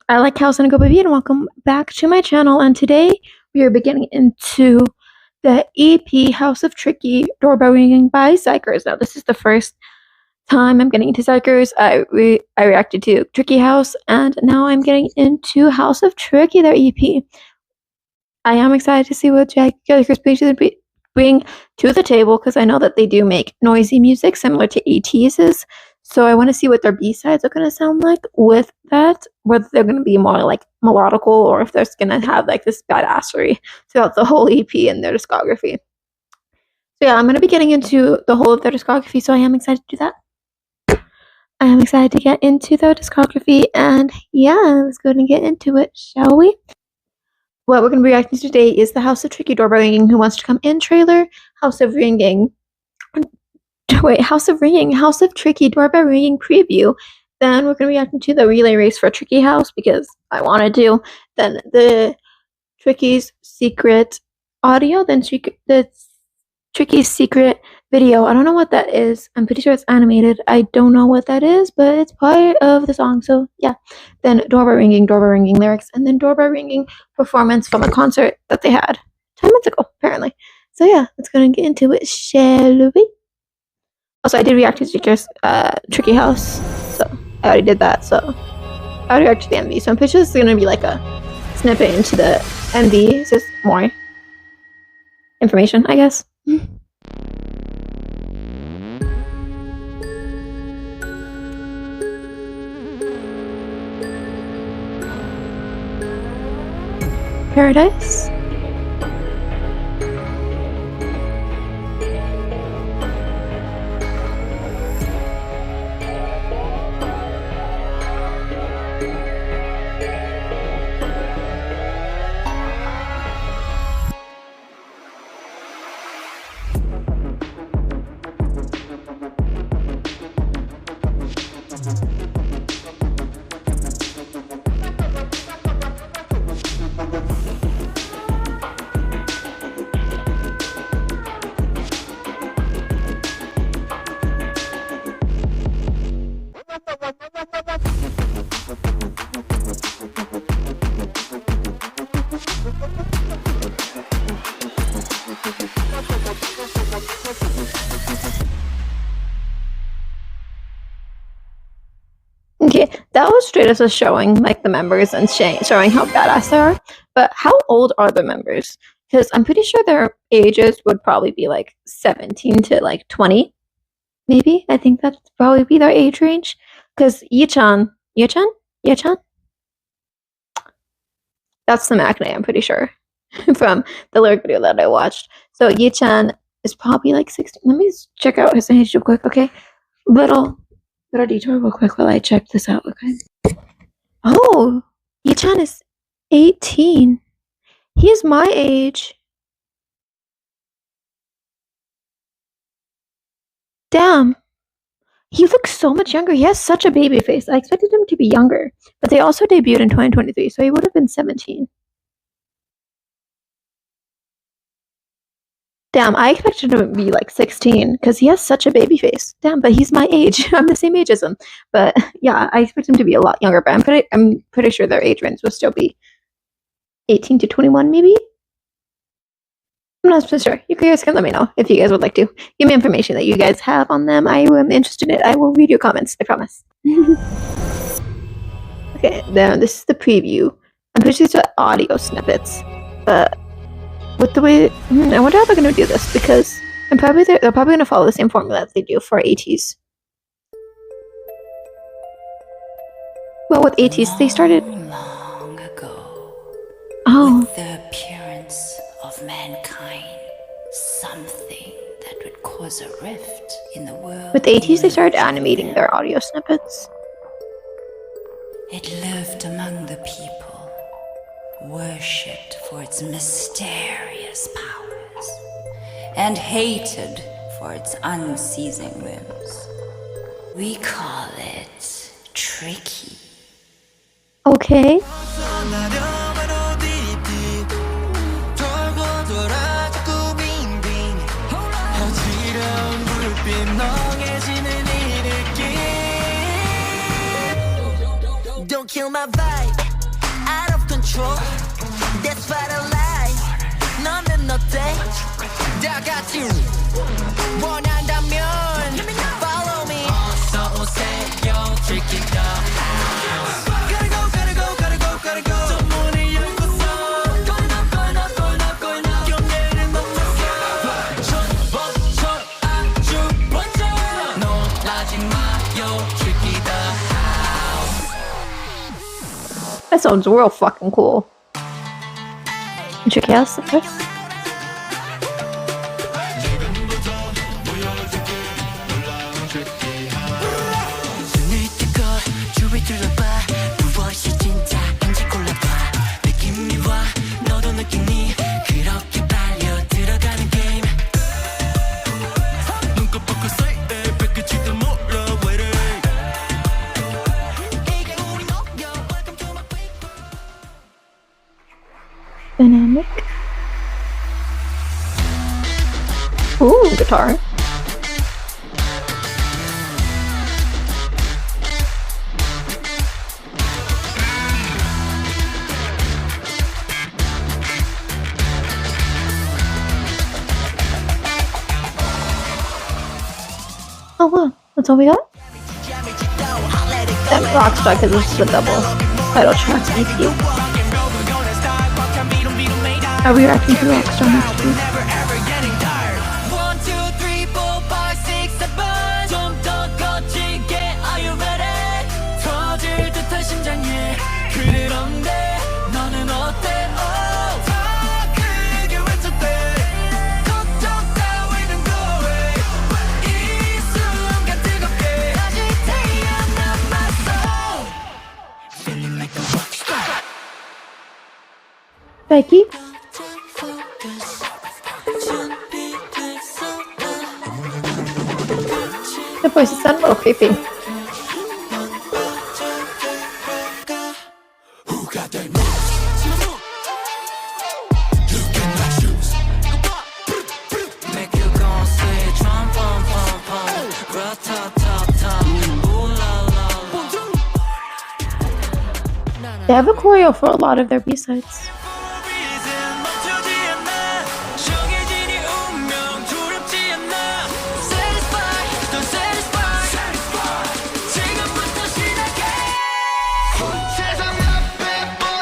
I like House and Go Baby, and welcome back to my channel. And today we are beginning into the EP House of Tricky Doorbell Ringing by Psychers. Now, this is the first time I'm getting into Psychers. I reacted to Tricky House, and now I'm getting into House of Tricky, their EP. I am excited to see what Psychers bring to the table, because I know that they do make noisy music similar to ATEEZ's. So I want to see what their B-sides are going to sound like with that, whether they're going to be more like melodical or if they're going to have like this badassery throughout the whole EP and their discography. So yeah, I'm going to be getting into the whole of their discography, so I am excited to do that. I am excited to get into their discography, and yeah, let's go ahead and get into it, shall we? What we're going to be reacting to today is the House of Tricky Doorbell Ringing Who Wants to Come In trailer, House of Ringing, House of Tricky Doorbell Ringing preview. Then we're going to be reacting to the relay race for Tricky House because I wanted to. Then the Tricky's secret audio. Then the Tricky's secret video. I don't know what that is. I'm pretty sure it's animated. I don't know what that is, but it's part of the song. So yeah. Then doorbell ringing lyrics, and then doorbell ringing performance from a concert that they had 10 months ago, apparently. So yeah, let's go and get into it, shall we? Also, I did react to Tricky House, so I already did that, so I already reacted to the MV, so I'm pretty sure this is going to be like a snippet into the MV. It's just more information, I guess. Paradise. Okay, that was straight as just showing like the members and showing how badass they are. But how old are the members? Because I'm pretty sure their ages would probably be like 17 to like 20, maybe. I think that'd probably be their age range. Because Yechan, that's the MAC name, I'm pretty sure, from the lyric video that I watched. So Yechan is probably like 16. Let me check out his age real quick, okay? Little detour real quick while I check this out, okay? Oh, Yechan is 18. He is my age. Damn. He looks so much younger. He has such a baby face. I expected him to be younger. But they also debuted in 2023, so he would have been 17. Damn, I expected him to be like 16 because he has such a baby face. Damn, but he's my age. I'm the same age as him. But yeah, I expect him to be a lot younger. But I'm pretty sure their age range will still be 18 to 21, maybe. I'm not so sure. You guys can let me know if you guys would like to give me information that you guys have on them. I am interested in it. I will read your comments. I promise. Okay, then this is the preview. I'm pretty sure it's audio snippets, but with the way, I wonder how they're going to do this, because they're probably going to follow the same formula that they do for ATEEZ. Well, with ATEEZ, they started long ago. Oh. With the appearance of mankind, something that would cause a rift in the world. With ATEEZ, they started animating their audio snippets. It lived among the people, worshipped for its mysterious powers, and hated for its unceasing whims. We call it tricky. Okay. Don't kill my vibe. control. That's what I like. 너는 어때? 다 같이 원한다면 follow me. 어서 오세요. Tricky dog. Gotta go, gotta go, gotta go, gotta go. 전문을 열고서 going up, going up, going up, going up. 경계를 넘어서 전번처 아주 번쩍 놀라지 마요. Tricky dog. That sounds real fucking cool. Tricky house, of course. Dynamic. Ooh, guitar. Oh wow, that's all we got? That Rockstar, because this is a double title track EP. Are we reacting to Rockstar next week? Becky? The voices sound a little creepy. They have a choreo for a lot of their B-sides.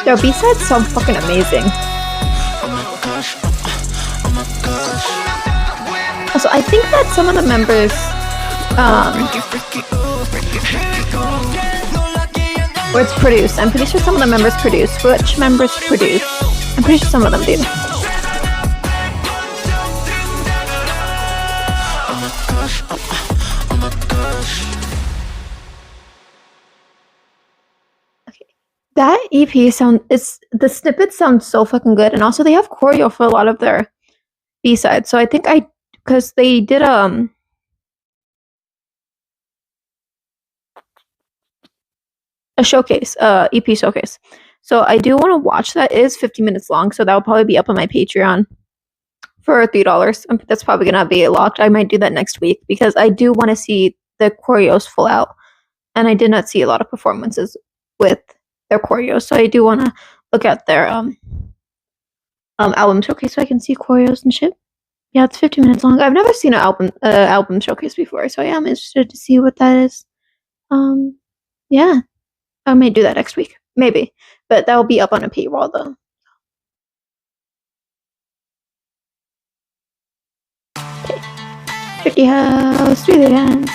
Their B-sides sound fucking amazing. Also, I think that some of the members, or it's produced. I'm pretty sure some of the members produce. Which members produce? I'm pretty sure some of them do. That EP the snippets sound so fucking good, and also they have choreo for a lot of their B-sides. So I think because they did a showcase, EP showcase. So I do want to watch that. It is 50 minutes long, so that will probably be up on my Patreon for $3. That's probably gonna be locked. I might do that next week because I do want to see the choreos full out, and I did not see a lot of performances with their choreos, so I do want to look at their album showcase so I can see choreos and shit. Yeah, it's 50 minutes long. I've never seen an album showcase before, so I am interested to see what that is. Yeah, I may do that next week, maybe, but that will be up on a paywall though. Okay, Tricky House, do the dance.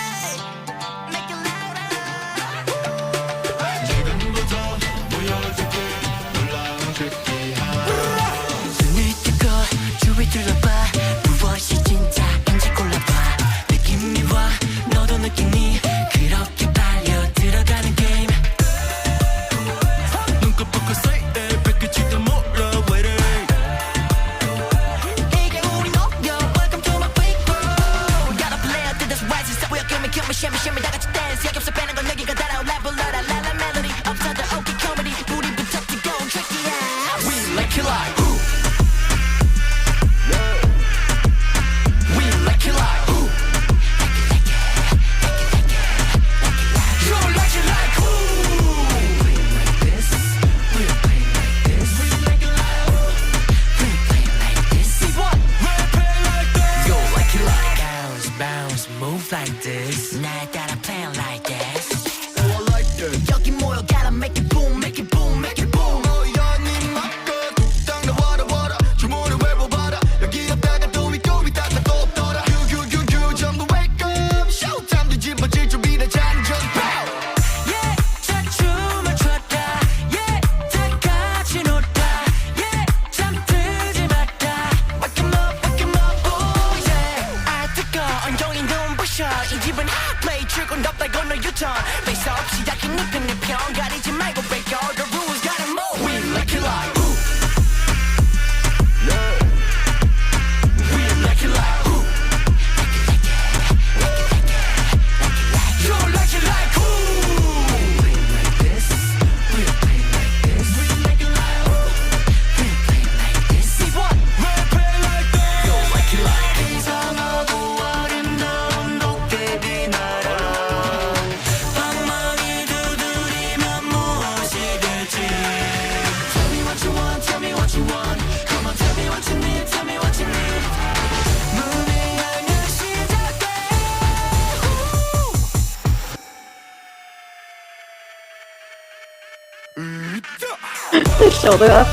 The shoulder up.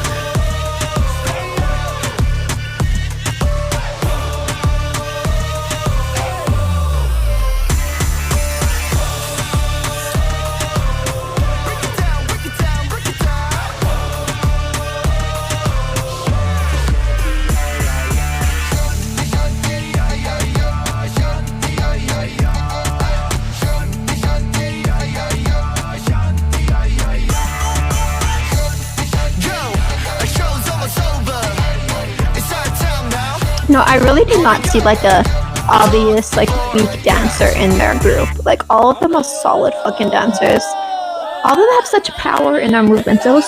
No, I really did not see like a obvious like weak dancer in their group. Like all of them are solid fucking dancers. All of them have such power in their movements. They're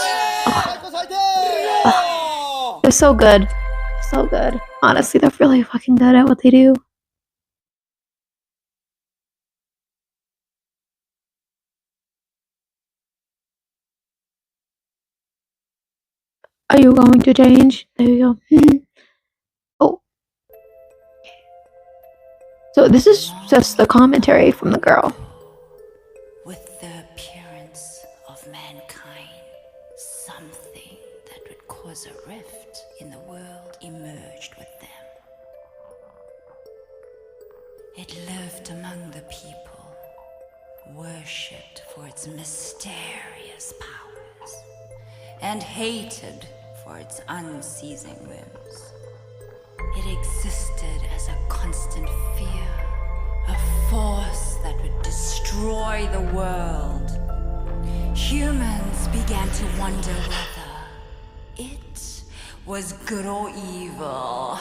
so good. So good. Honestly, they're really fucking good at what they do. Are you going to change? There you go. Oh. So this is just the commentary from the girl. With the appearance of mankind, something that would cause a rift in the world emerged with them. It lived among the people, worshipped for its mysterious powers, and hated for its unceasing whims. It existed as a constant fear, a force that would destroy the world. Humans began to wonder whether it was good or evil.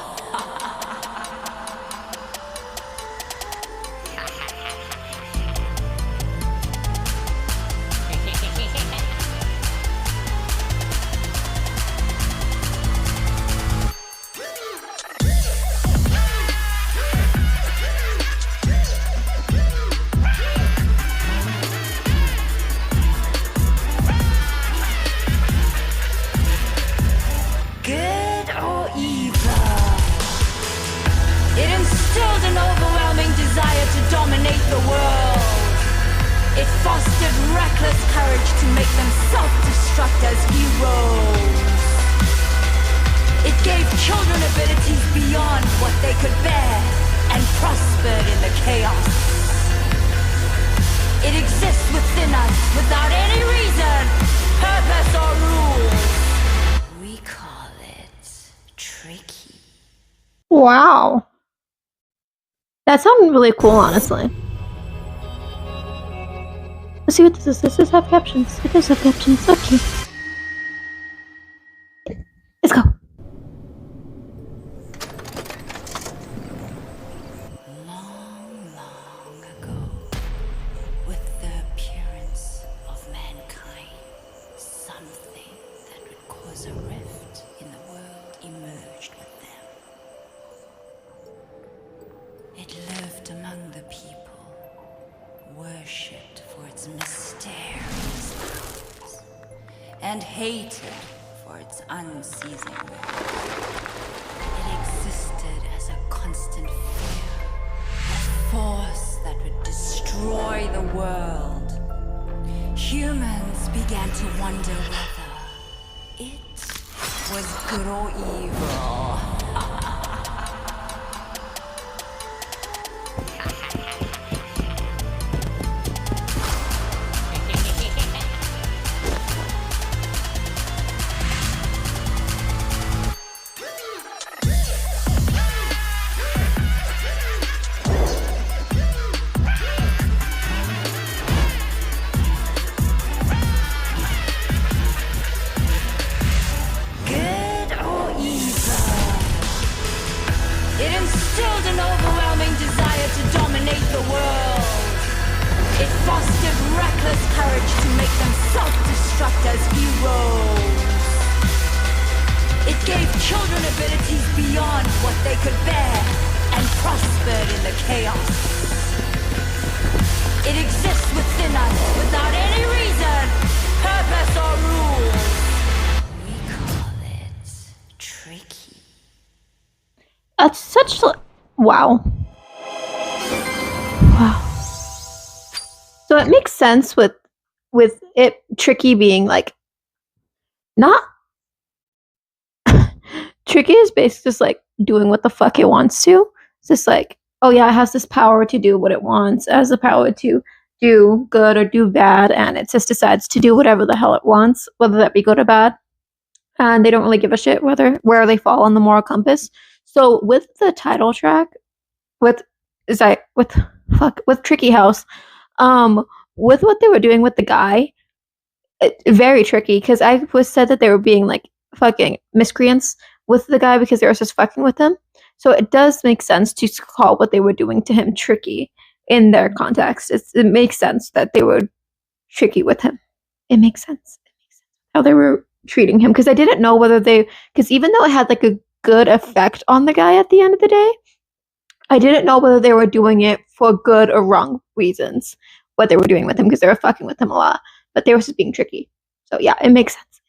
Wow. That sounded really cool, honestly. Let's see what this is. This does have captions. It does have captions. Okay. Let's go. Long, long ago, with the appearance of mankind, something that would cause a rift in the world emerged with them. It lived among the people, worshipped for its mysterious powers, and hated for its unceasing whims. It existed as a constant fear, a force that would destroy the world. Humans began to wonder whether it was good or evil. That's such wow. Wow. So it makes sense with it tricky being like not Tricky is basically just like doing what the fuck it wants to. It's just like, oh yeah, it has this power to do what it wants. It has the power to do good or do bad, and it just decides to do whatever the hell it wants, whether that be good or bad. And they don't really give a shit where they fall on the moral compass. So with the title track, with Tricky House, with what they were doing with the guy, very tricky, because I was said that they were being like fucking miscreants with the guy because they were just fucking with him. So it does make sense to call what they were doing to him tricky in their context. It makes sense that they were tricky with him. It makes sense. How they were treating him, because I didn't know whether because even though it had like a good effect on the guy at the end of the day, I didn't know whether they were doing it for good or wrong reasons, what they were doing with him, because they were fucking with him a lot, but they were just being tricky. So yeah, it makes sense.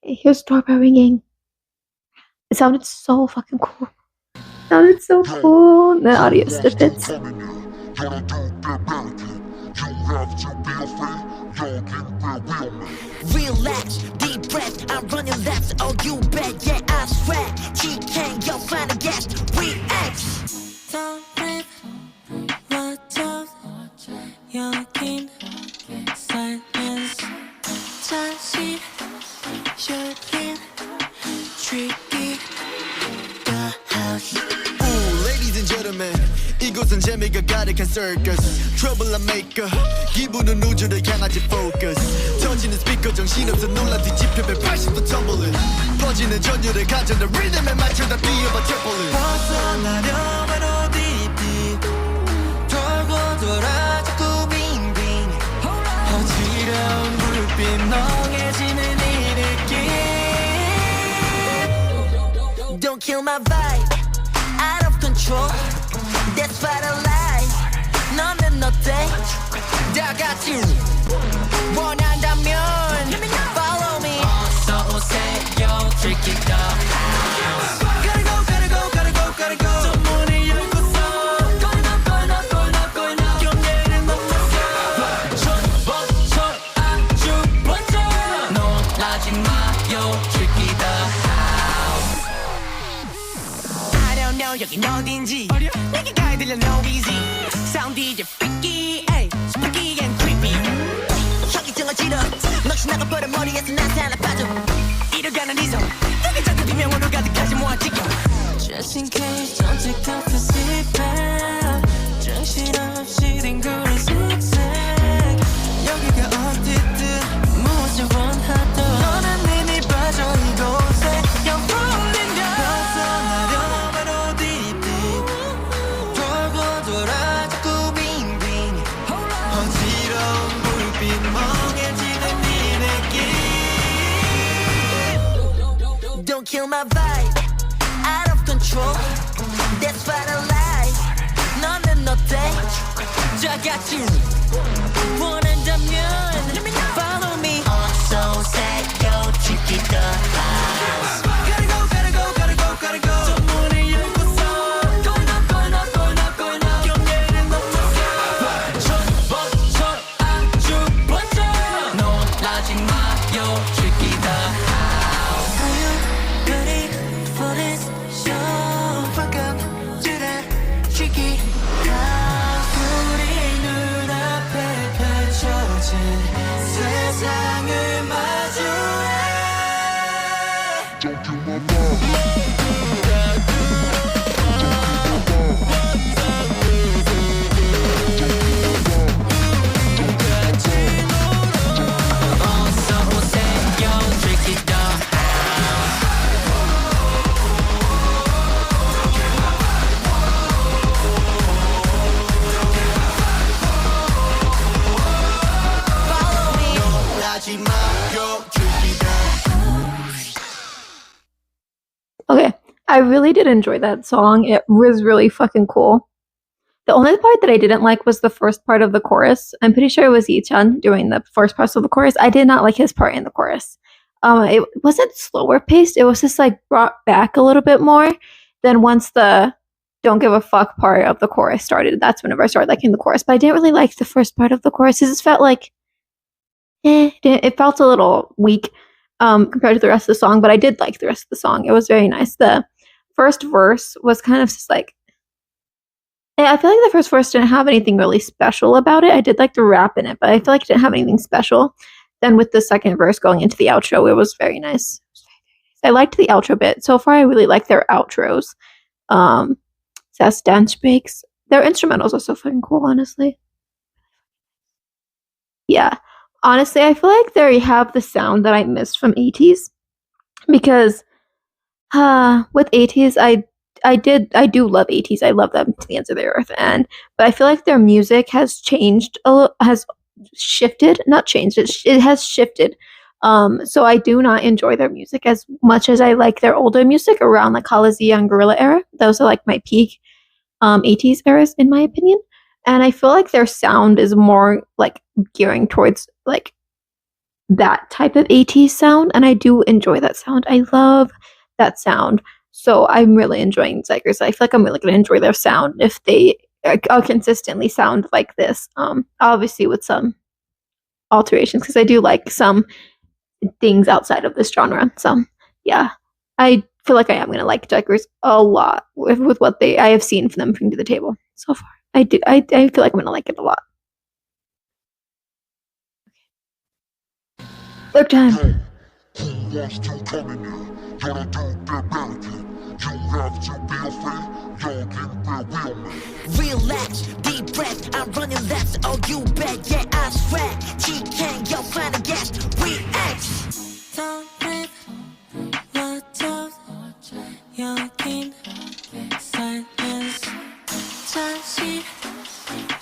Here's doorbell ringing. It sounded so fucking cool. It sounded so cool. The audio snippets. Relax, deep breath, I'm running laps. Oh, you bet, yeah, I swear. She can't go find a guest. React. Don't breathe, watch out. 여긴 silence. 다시 여긴 tricky. The house. Ooh, ladies and gentlemen, 이곳은 재미가 가득한 circus. Trouble maker, 기분은 우주를 향하지 focus. 터지는 스피커 정신없어 놀라 뒤집혀 180도 tumbling. 퍼지는 전율을 가져다 리듬에 맞춰다 뛰어봐 트래플링. 벗어나려면 어디 있디. 돌고 돌아 자꾸 빙빙. 어지러운 불빛 멍해지는 이 느낌. Don't kill my vibe, out of control. That's what I like. 너는 어때? 다 같이 원한다면 follow me. 어서 오세요, tricky the house. Gotta go, gotta go, gotta go, gotta go. 저 문을 열고서 going up, going up, going up, going up. 경계를 넘어서 전번처럼 아주 번쩍 놀라지 마요, tricky the house. I don't know 여긴 어딘지 내게 가야 들려 no easy. Sound DJ freaky, ay, spooky and creepy. 현기증을 지러 넋이 나가버려 머리에서 난 하나 빠져. 이뤄가는 이성 뜨기 전에 비명으로 가득하지 모아지겨. Just in case don't take off the seatbelt. 정신없이 뒹구는 zigzag. 여기가 어디든 무엇을 원하던 너는 이미 빠져 이곳에. You're falling down. 벗어나려면 어디 있니. 돌고 돌아 자꾸 빙빙. 어지러운 불빛 멍해지는 이 느낌. Don't kill my vibe, out of control. That's what I like. 너는 어때? 다 같이 원한다면 follow me. 어서 오세요, tricky the house. Gotta go, gotta go, gotta go, gotta go. 저 문을 열고서 going up, going up, going up, going up. 경계를 넘어서 전번처럼 아주 번쩍 놀라지 마요, tricky the house. Are you ready for this show? Welcome to the tricky house. 우리 눈앞에 펼쳐진 세상을 마주해. Don't kill my vibe. 어서 오세요, tricky the house. Follow me. 놀라지 마요, tricky the house. Okay, I really did enjoy that song. It was really fucking cool. The only part that I didn't like was the first part of the chorus. I'm pretty sure it was Yi-chan doing the first parts of the chorus. I did not like his part in the chorus. It wasn't slower paced. It was just like brought back a little bit more than once the don't give a fuck part of the chorus started. That's whenever I started liking the chorus. But I didn't really like the first part of the chorus. It just felt like It felt a little weak compared to the rest of the song, but I did like the rest of the song. It was very nice. The first verse was kind of just like, I feel like the first verse didn't have anything really special about it. I did like the rap in it, but I feel like it didn't have anything special. Then with the second verse going into the outro, it was very nice. I liked the outro bit. So far, I really like their outros. Sass dance breaks. Their instrumentals are so fucking cool, honestly. Yeah. Honestly, I feel like they have the sound that I missed from 80s because with 80s I do love 80s. I love them to the ends of the earth, but I feel like their music has changed has shifted, not changed. It has shifted. So I do not enjoy their music as much as I like their older music around like Halazia and Gorilla era. Those are like my peak 80s eras in my opinion. And I feel like their sound is more like gearing towards like that type of 80s sound, and I do enjoy that sound. I love that sound. So I'm really enjoying Zikers. I feel like I'm really going to enjoy their sound if they consistently sound like this. Obviously with some alterations because I do like some things outside of this genre. So yeah, I feel like I am going to like Zikers a lot with what I have seen from them bring to the table so far. I feel like I'm going to like it a lot. Look time. Who wants to come in here? Y'all don't do barricade. You have to be afraid. Y'all can wear wheelman. Relax, deep breath, I'm running laps. Oh, you bet, yeah, I swear. She can't, yo, find a guest. React. Don't breathe, watch out. 여긴 silence. 잠시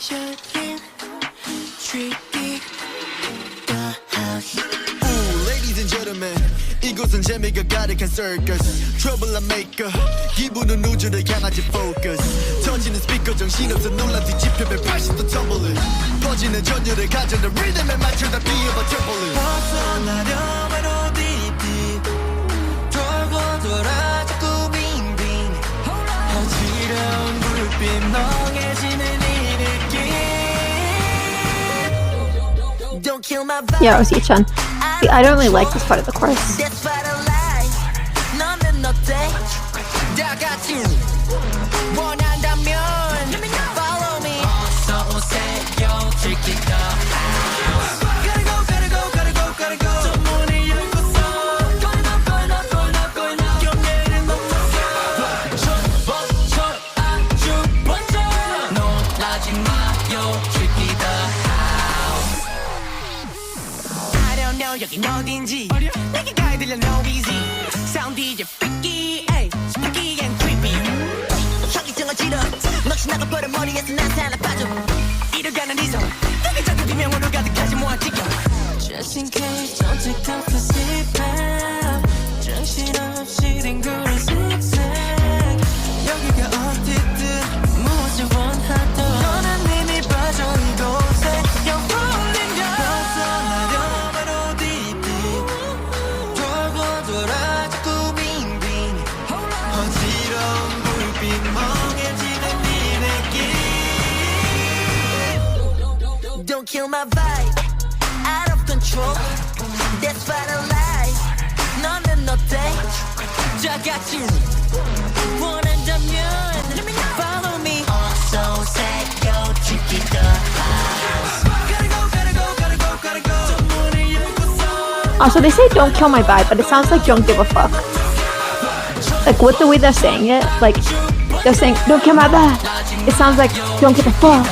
여긴 tricky. The house. Ooh, ladies and gentlemen, 이곳은 재미가 가득한 circus. Trouble I maker, 기분은 우주를 향하지 focus. 터지는 스피커 정신없어 놀라 뒤집혀 180도 tumbling. 퍼지는 전율을 가져다 리듬에 맞춰다 뛰어버텨볼래. 벗어나려면 어디디 돌고 돌아 자꾸 빙빙 어지러운 불빛 멍해지는 이 느낌. Don't kill my vibe. Yeah, Osi-chan. See, I don't really like this part of the chorus. That's what I like. 너는 어때? 다 같이 원한다면 follow me. 어서 오세요, check it out. Gotta go, gotta go, gotta go, gotta go. 저 문을 열고서 going up, going up, going up, going up. 경계를 넘어서 멈춰 아주 번져. 놀라지 마요, check it out. I don't know 여긴 어딘지 내게 가야 들려 no easy. Sound DJ freaky, ay, freaky and creepy. 현기증을 지러 넋이 나가버려 머리에서 난 살아 빠져. 이뤄가는 이성 여기 자꾸 비명으로 가득하지 뭐 찍혀. Just in case don't take time for sleeping. 정신없이 뒹굴어 zigzag. 여기가 어디든 무엇을 원하든 너는 이미 빠져 이곳에. You're falling down. 벗어나려면 어디든 돌고 돌아 자꾸 빙빙 어지러운 불빛 멍해지는 네 느낌. Don't kill my vibe. Out of control. That's what I like. 너는 어때? 다 같이 원한다면 follow me. 어서 오세요, check it out. Gotta go, gotta go, gotta go, gotta go. 저 문을 열고서 Also, they say don't kill my vibe, but it sounds like don't give a fuck. Like with the way they're saying it, like they're saying don't kill my vibe. It sounds like don't give a fuck.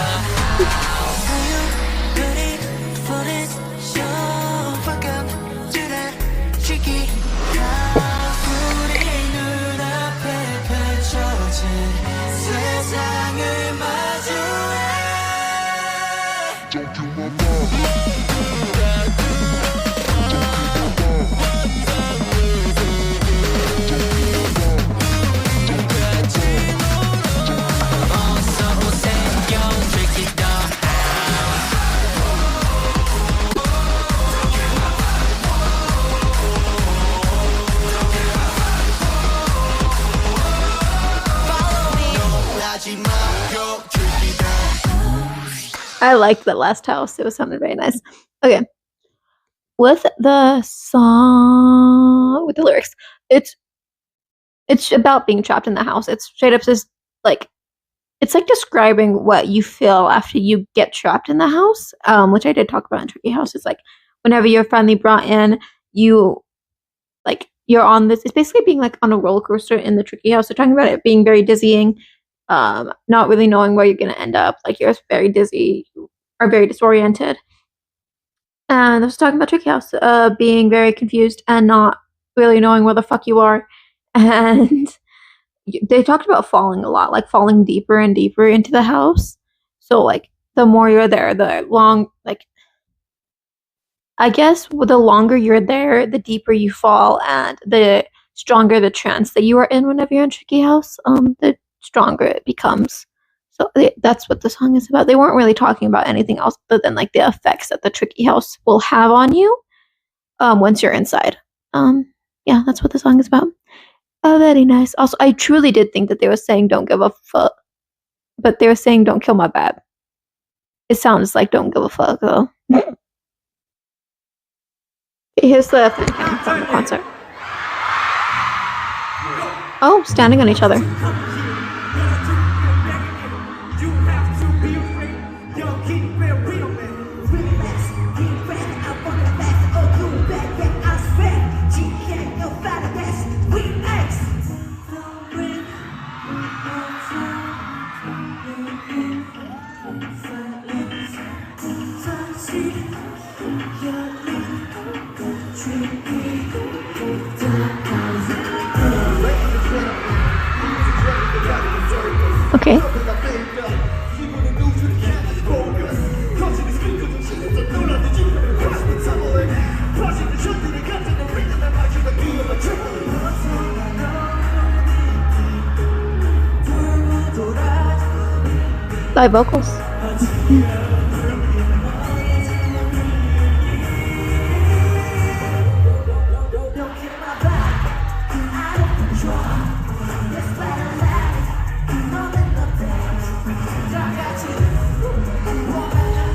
Don't kill my vibe. I liked the last house. It was sounded very nice. Okay. with the song, with the lyrics, it's about being trapped in the house. It's straight up says, like, it's like describing what you feel after you get trapped in the house, which I did talk about in Tricky House. It's like whenever you're finally brought in, you're on this. It's basically being like on a roller coaster in the Tricky House. They're talking about it being very dizzying, not really knowing where you're gonna end up. Like you're very dizzy or very disoriented. And I was talking about Tricky House, being very confused and not really knowing where the fuck you are, and they talked about falling a lot, like falling deeper and deeper into the house. So like the more you're there, I guess the longer you're there, the deeper you fall and the stronger the trance that you are in whenever you're in Tricky House, the stronger it becomes. So that's what the song is about. They weren't really talking about anything else other than like the effects that the Tricky House will have on you once you're inside. Yeah, that's what the song is about. Oh, very nice. Also, I truly did think that they were saying don't give a fuck, but they were saying don't kill my vibe. It sounds like don't give a fuck, though. Here's the fan cam from the concert. Oh, standing on each other. Okay. Live vocals.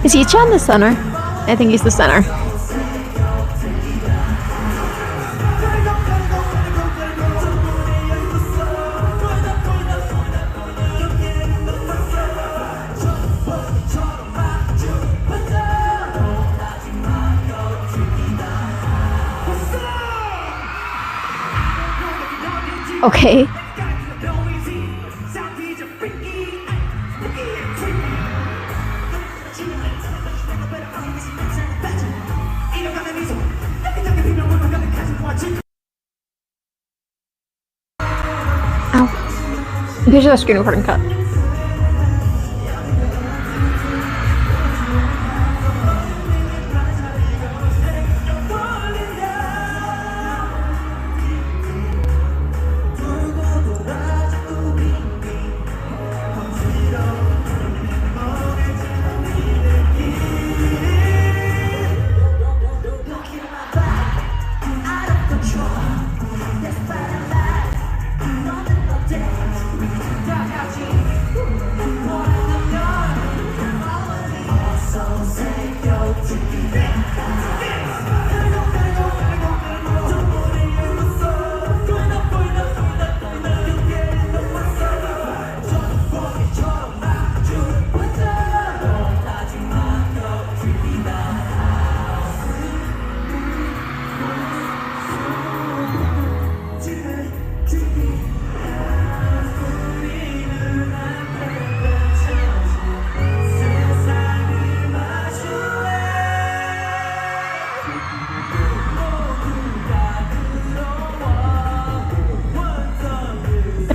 Is he Chan the center? I think he's the center. Okay. Ow. Here's a screen recording cut.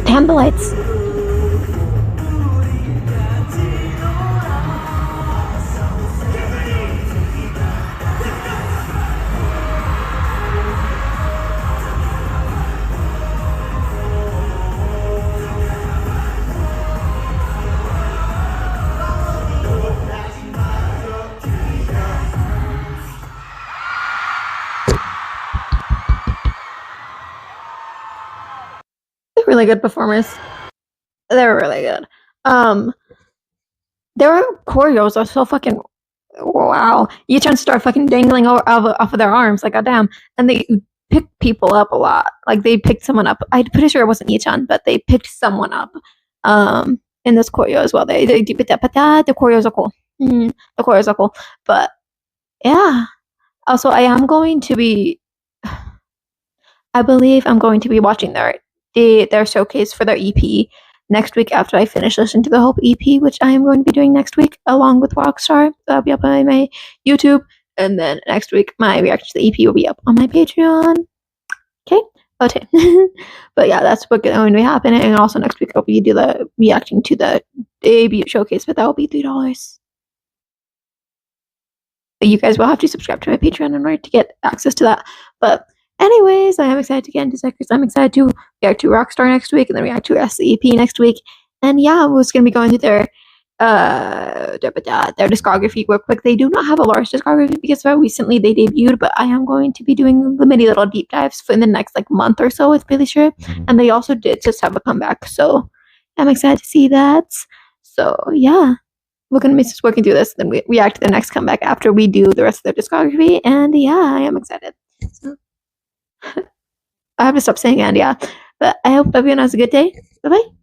Damn the lights. Really good performers. They were really good. Their choreos are so fucking wow. Yichan start fucking dangling off of their arms, like goddamn, and they pick people up a lot. Like they picked someone up. I'm pretty sure it wasn't Yichan, but they picked someone up. In this choreo as well. They the choreos are cool. The choreos are cool, but yeah. Also, I believe I'm going to be watching their showcase for their EP next week after I finish listening to the whole EP, which I am going to be doing next week along with Rockstar. That'll be up on my YouTube, and then next week my reaction to the EP will be up on my Patreon. Okay. But yeah, that's what's going to be happening. And also next week I'll be reacting to the debut showcase, but that will be $3. You guys will have to subscribe to my Patreon in order to get access to that. But anyways, I am excited to get into Cycles. I'm excited to react to Rockstar next week and then react to SEP next week. And yeah, we're just going to be going through their discography real quick. They do not have a large discography because very recently they debuted, but I am going to be doing the mini little deep dives in the next month or so, it's really sure. And they also did just have a comeback, so I'm excited to see that. So yeah, we're going to be just working through this, then we react to the next comeback after we do the rest of their discography. And yeah, I am excited. So, I have to stop saying and yeah, but I hope everyone has a good day. Bye bye.